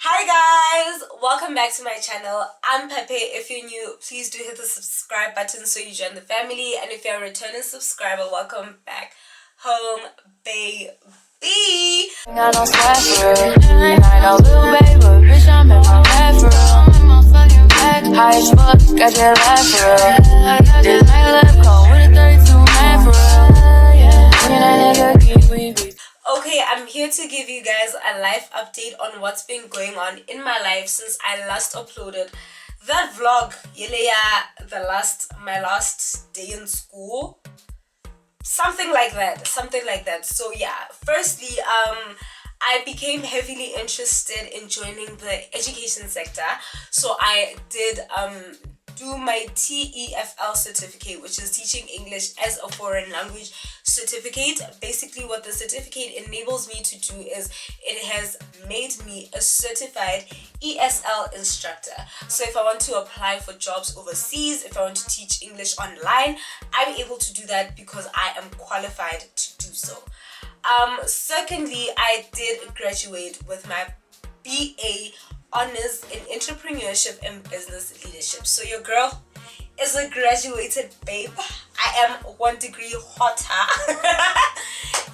Hi guys, welcome back to my channel. I'm Pepe. If you're new, please do hit the subscribe button so you join the family, and if you're a returning subscriber, welcome back home, baby. Got no sweat for real. I know little baby, but bitch, I'm in my bed for real. High as fuck, got your life for real. This night left cold with a 32 man for real. Yeah, that nigga keep we. Okay, I'm here to give you guys a life update on what's been going on in my life since I last uploaded that vlog. My last day in school. Something like that. So yeah, firstly, I became heavily interested in joining the education sector. So I did do my TEFL certificate, which is Teaching English as a Foreign Language certificate. Basically, what the certificate enables me to do is it has made me a certified ESL instructor. So if I want to apply for jobs overseas, if I want to teach English online, I'm able to do that because I am qualified to do so. Secondly, I did graduate with my BA honors in entrepreneurship and business leadership. So your girl is a graduated babe. I am 1 degree hotter.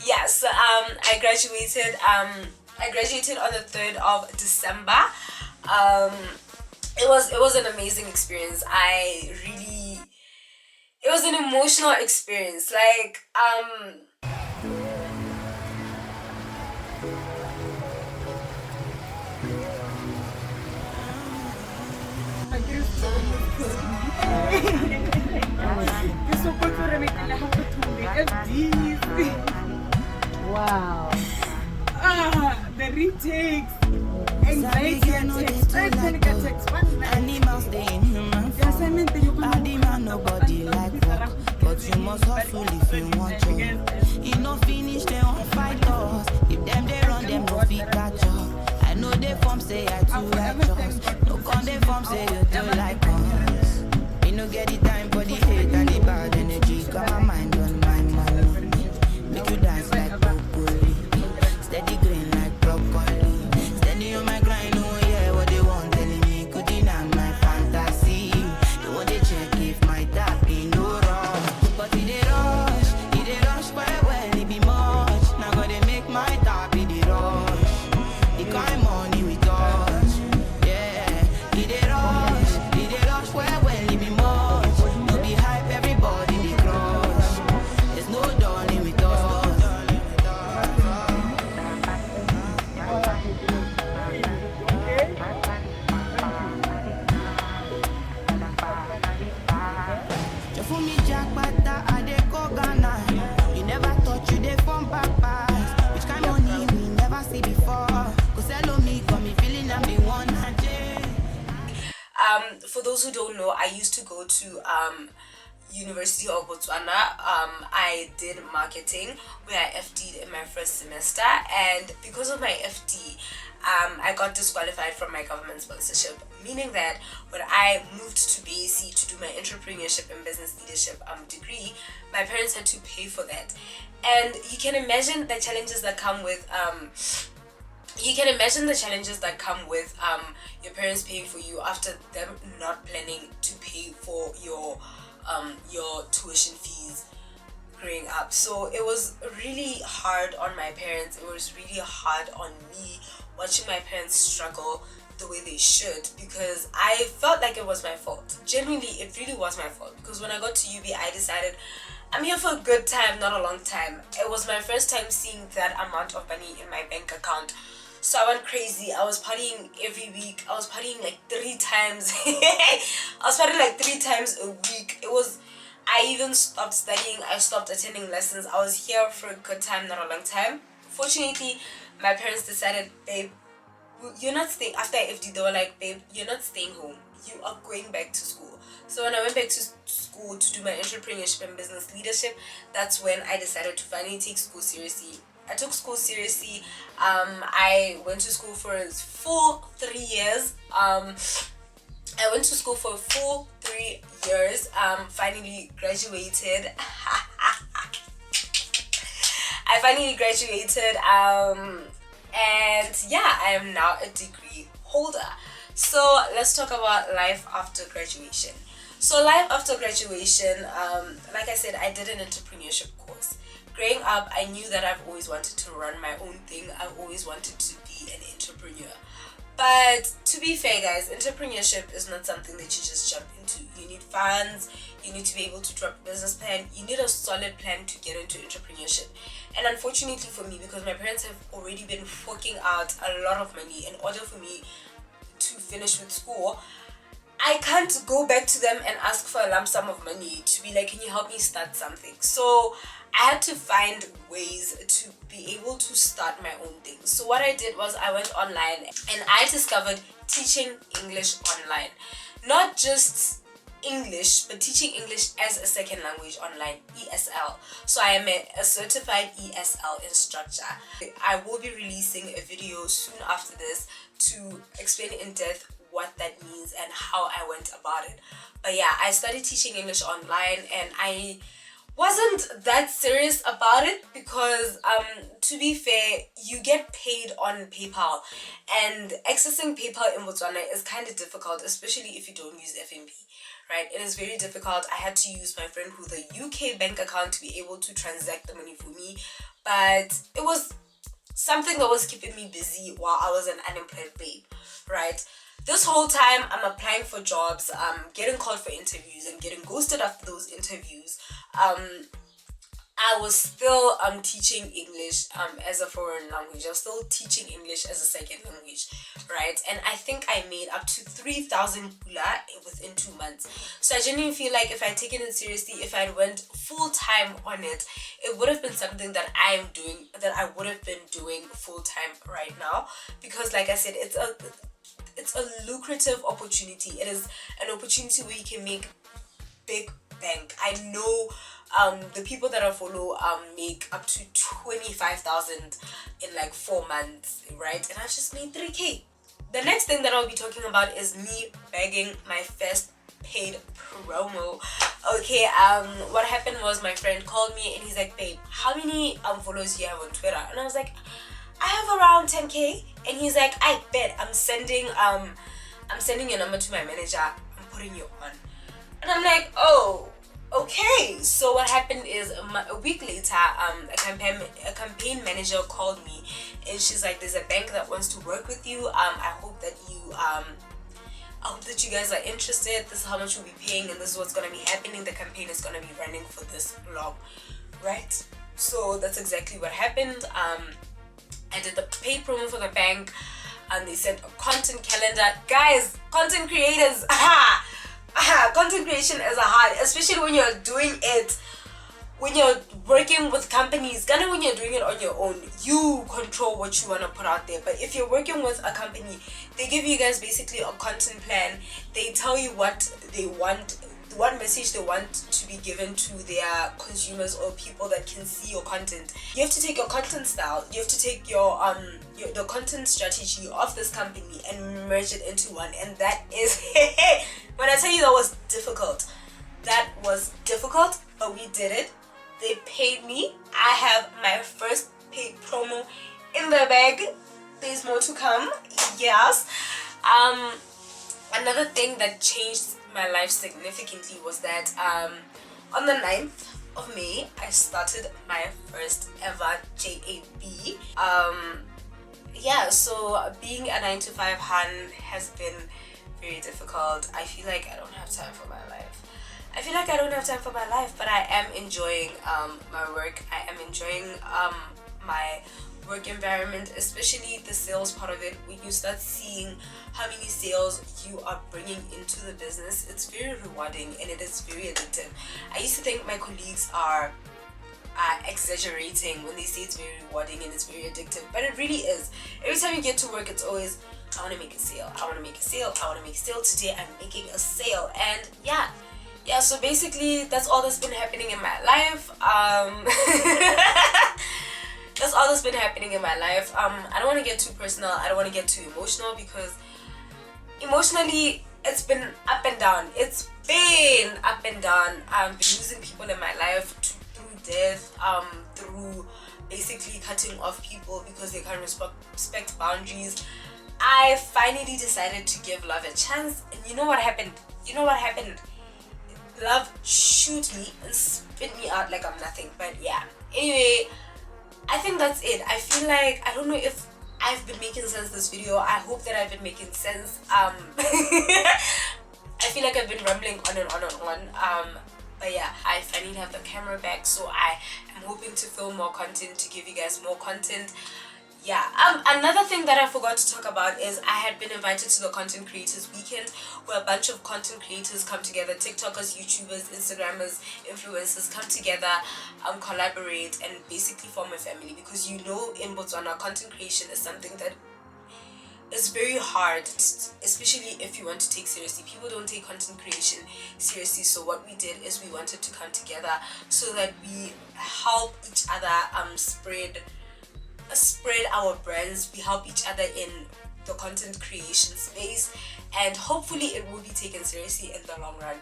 Yes, I graduated on the 3rd of December. It was an amazing experience. It was an emotional experience. Wow. The retakes. Anxiety attacks. Panic attacks. Animals they in human form. Body man nobody like work, but you must hustle if you want to. You no finish they won't fight us. If them they run them no fit catch up. I know they form say I too righteous. No con they form say you too like us. You no get the time for the hate and the bad energy. Got my mind on my money. Make you dance like broccoli. Steady green like broccoli. Steady on my grind, oh yeah, what they want telling me. Could deny my fantasy. They want to check if my tap be no wrong. But it they rush quite well, it be much. Now gotta make my tap be the rush. The kind money we touch. Yeah, it they rush quite well, it be much. No be hype, everybody they crush. There's no darling with us. You fool me jackpata, I dey go Ghana. You never thought you dey from papas. Which kind money we never see before. Cause hello me, got me feeling I'm the one. For those who don't know, I used to go to University of Botswana. I did marketing where I FD'd in my first semester, and because of my FD, I got disqualified from my government sponsorship, meaning that when I moved to BAC to do my entrepreneurship and business leadership degree, my parents had to pay for that. And you can imagine the challenges that come with your parents paying for you after them not planning to pay for your tuition fees growing up. So it was really hard on my parents. It was really hard on me watching my parents struggle the way they should, because I felt like it was my fault. Genuinely, it really was my fault, because when I got to UB, I decided I'm here for a good time, not a long time. It was my first time seeing that amount of money in my bank account. So I went crazy. I was partying every week. I was partying like 3 times. I was partying like 3 times a week. I even stopped studying. I stopped attending lessons. I was here for a good time, not a long time. Fortunately, my parents decided, babe, you're not staying. After I FD, they were like, babe, you're not staying home. You are going back to school. So when I went back to school to do my entrepreneurship and business leadership, that's when I decided to finally take school seriously. I took school seriously. I went to school for a full 3 years. I went to school for a full 3 years. Finally graduated. I finally graduated. And yeah, I am now a degree holder. So let's talk about life after graduation. So life after graduation, like I said, I did an entrepreneurship course. Growing up, I knew that I've always wanted to run my own thing. I've always wanted to be an entrepreneur. But to be fair, guys, entrepreneurship is not something that you just jump into. You need funds, you need to be able to drop a business plan, you need a solid plan to get into entrepreneurship. And unfortunately for me, because my parents have already been forking out a lot of money in order for me to finish with school, I can't go back to them and ask for a lump sum of money to be like, can you help me start something? So I had to find ways to be able to start my own thing. So what I did was I went online and I discovered teaching English online. Not just English, but teaching English as a second language online, ESL. So I am a certified ESL instructor. I will be releasing a video soon after this to explain in depth what that means and how I went about it. But yeah, I started teaching English online and I wasn't that serious about it because to be fair, you get paid on PayPal, and accessing PayPal in Botswana is kind of difficult, especially if you don't use FNB, right? It is very difficult. I had to use my friend with a UK bank account to be able to transact the money for me, but it was something that was keeping me busy while I was an unemployed babe, right? This whole time I'm applying for jobs, getting called for interviews and getting ghosted after those interviews. I was still teaching English as a foreign language. I was still teaching English as a second language, right? And I think I made up to 3,000 pula within 2 months. So I genuinely feel like if I'd taken it seriously, if I'd went full time on it, it would have been something that I would have been doing full time right now. Because like I said, it's a lucrative opportunity. It is an opportunity where you can make big bank. I know the people that I follow make up to 25,000 in like 4 months, right? And I just made 3K. The next thing that I'll be talking about is me bagging my first paid promo. Okay, what happened was my friend called me and he's like, babe, how many followers do you have on Twitter? And I was like, I have around 10K. And he's like, I bet I'm sending your number to my manager, I'm putting you on. And I'm like, oh, okay. So what happened is a week later, a campaign manager called me and she's like, there's a bank that wants to work with you. I hope that you guys are interested. This is how much we'll be paying and this is what's gonna be happening. The campaign is gonna be running for this long, right? So that's exactly what happened. I did the paid promo for the bank and they sent a content calendar. Guys, content creators, content creation is hard, especially when you're doing it, when you're working with companies. Kind of when you're doing it on your own, you control what you want to put out there. But if you're working with a company, they give you guys basically a content plan. They tell you what they want, what message they want to be given to their consumers or people that can see your content. You have to take your content style, you have to take your the content strategy of this company and merge it into one. And that is when I tell you that was difficult, but we did it. They paid me. I have my first paid promo in the bag. There's more to come. Yes. Another thing that changed my life significantly was that on the 9th of May I started my first ever JAB. Yeah, so being a 9-to-5 Han has been very difficult. I feel like I don't have time for my life. But I am enjoying my work. I am enjoying my work environment, especially the sales part of it. When you start seeing how many sales you are bringing into the business, it's very rewarding and it is very addictive. I used to think my colleagues are exaggerating when they say it's very rewarding and it's very addictive, but it really is. Every time you get to work, it's always, I want to make a sale, today I'm making a sale. And yeah, so basically that's all that's been happening in my life. That's all that's been happening in my life. I don't want to get too personal, I don't want to get too emotional, because emotionally it's been up and down. I've been losing people in my life through death, through basically cutting off people because they can't respect boundaries. I finally decided to give love a chance, and you know what happened? Love shoot me and spit me out like I'm nothing. But yeah, anyway, I think that's it. I feel like, I don't know if I've been making sense this video. I hope that I've been making sense. I feel like I've been rambling on and on and on. But yeah, I finally have the camera back, so I am hoping to film more content, to give you guys more content. Yeah, another thing that I forgot to talk about is I had been invited to the Content Creators Weekend, where a bunch of content creators come together, TikTokers, YouTubers, Instagrammers, influencers come together, collaborate, and basically form a family. Because you know, in Botswana, content creation is something that is very hard, especially if you want to take seriously. People don't take content creation seriously, so what we did is we wanted to come together so that we help each other spread our brands. We help each other in the content creation space, and hopefully it will be taken seriously in the long run.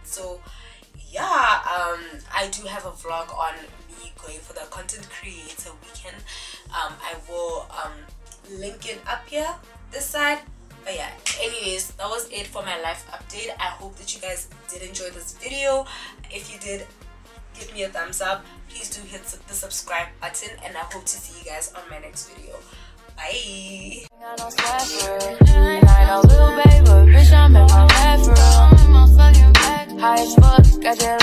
So yeah, I do have a vlog on me going for the Content Creator Weekend. I will link it up here, this side. But yeah, anyways, that was it for my life update. I hope that you guys did enjoy this video. If you did, give me a thumbs up. Please do hit the subscribe button, and I hope to see you guys on my next video. Bye. Got no sweat for it. I know little baby, bitch, I'm in my life for real. I'm in my fucking bag. High as fuck, got your